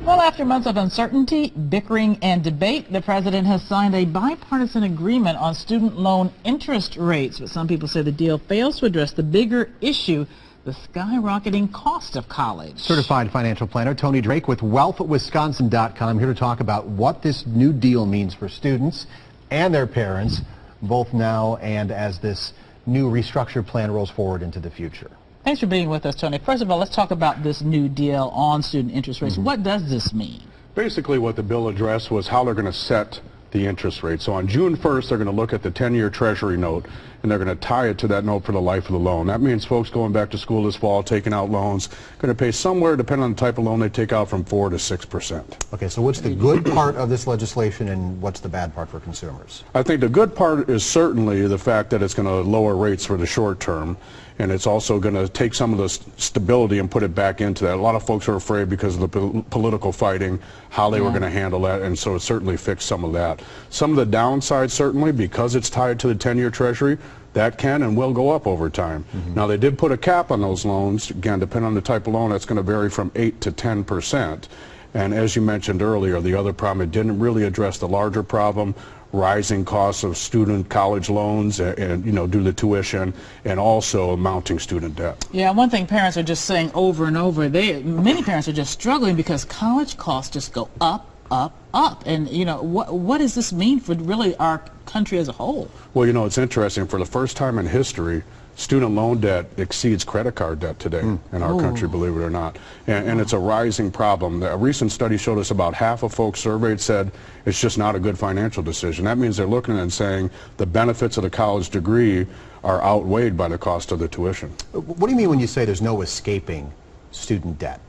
Well, after months of uncertainty, bickering, and debate, the president has signed a bipartisan agreement on student loan interest rates. But some people say the deal fails to address the bigger issue, the skyrocketing cost of college. Certified financial planner Tony Drake with WealthWisconsin.com here to talk about what this new deal means for students and their parents, both now and as this new restructured plan rolls forward into the future. Thanks for being with us, Tony. First of all, let's talk about this new deal on student interest rates. What does this mean? Basically, what the bill addressed was how they're going to set the interest rate. So on June 1st, they're going to look at the 10-year Treasury note, and they're going to tie it to that note for the life of the loan. That means folks going back to school this fall, taking out loans, going to pay somewhere, depending on the type of loan they take out, from 4 to 6%. Okay, so what's the good part of this legislation and what's the bad part for consumers? I think the good part is certainly the fact that it's going to lower rates for the short term, and it's also going to take some of the stability and put it back into that. A lot of folks are afraid because of the political fighting, how they were going to handle that, and so it certainly fixed some of that. Some of the downsides, certainly, because it's tied to the 10-year Treasury, that can and will go up over time. Now, they did put a cap on those loans. Again, depending on the type of loan, that's going to vary from 8 to 10%. And as you mentioned earlier, the other problem, it didn't really address the larger problem, rising costs of student college loans and due to the tuition, and also mounting student debt. Yeah, one thing parents are just saying over and over, many parents are just struggling because college costs just go up, up, up. And what does this mean for really our country as a whole? Well, it's interesting. For the first time in history, student loan debt exceeds credit card debt today in our country, believe it or not. And it's a rising problem. A recent study showed us about half of folks surveyed said it's just not a good financial decision. That means they're looking and saying the benefits of the college degree are outweighed by the cost of the tuition. What do you mean when you say there's no escaping student debt?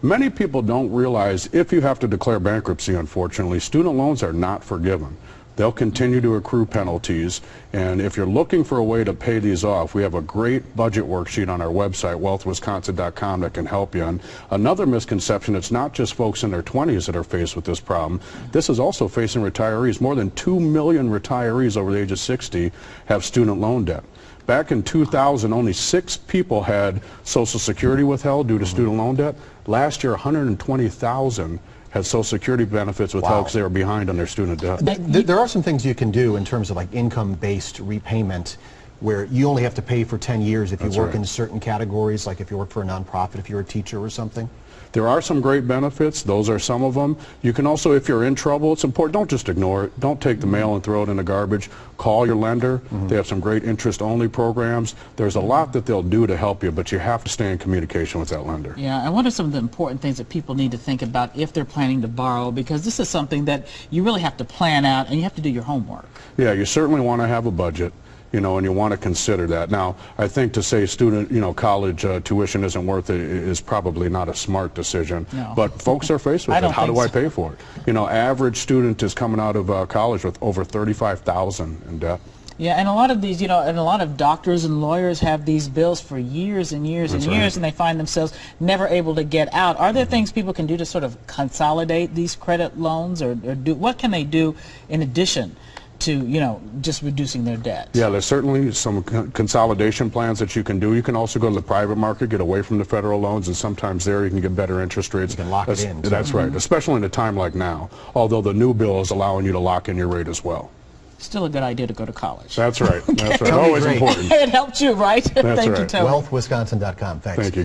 Many people don't realize if you have to declare bankruptcy, unfortunately, student loans are not forgiven. They'll continue to accrue penalties, and if you're looking for a way to pay these off, we have a great budget worksheet on our website, WealthWisconsin.com, that can help you. And another misconception, it's not just folks in their 20s that are faced with this problem. This is also facing retirees. More than 2 million retirees over the age of 60 have student loan debt. Back in 2000, only 6 people had Social Security withheld due to student loan debt. Last year, 120,000 had Social Security benefits withheld because they were behind on their student debt. There are some things you can do in terms of like income-based repayment where you only have to pay for 10 years if you work in certain categories, like if you work for a nonprofit, if you're a teacher or something. There are some great benefits. Those are some of them. You can also, if you're in trouble, it's important, don't just ignore it. Don't take the mail and throw it in the garbage. Call your lender. They have some great interest-only programs. There's a lot that they'll do to help you, but you have to stay in communication with that lender. Yeah, and what are some of the important things that people need to think about if they're planning to borrow? Because this is something that you really have to plan out and you have to do your homework. Yeah, you certainly want to have a budget. And you want to consider that. Now, I think to say college tuition isn't worth it is probably not a smart decision. No. But folks are faced with it. How do I pay for it? Average student is coming out of college with over $35,000 in debt. Yeah, and a lot of these, and a lot of doctors and lawyers have these bills for years and years and years, and they find themselves never able to get out. Are there things people can do to sort of consolidate these credit loans, or what can they do in addition to, just reducing their debt? Yeah, there's certainly some consolidation plans that you can do. You can also go to the private market, get away from the federal loans, and sometimes there you can get better interest rates. You can lock it in. That's right, especially in a time like now, although the new bill is allowing you to lock in your rate as well. Still a good idea to go to college. That's right. That's right. Always important. It helped you, right? That's Thank right. you, Tony. WealthWisconsin.com. Thanks. Thank you.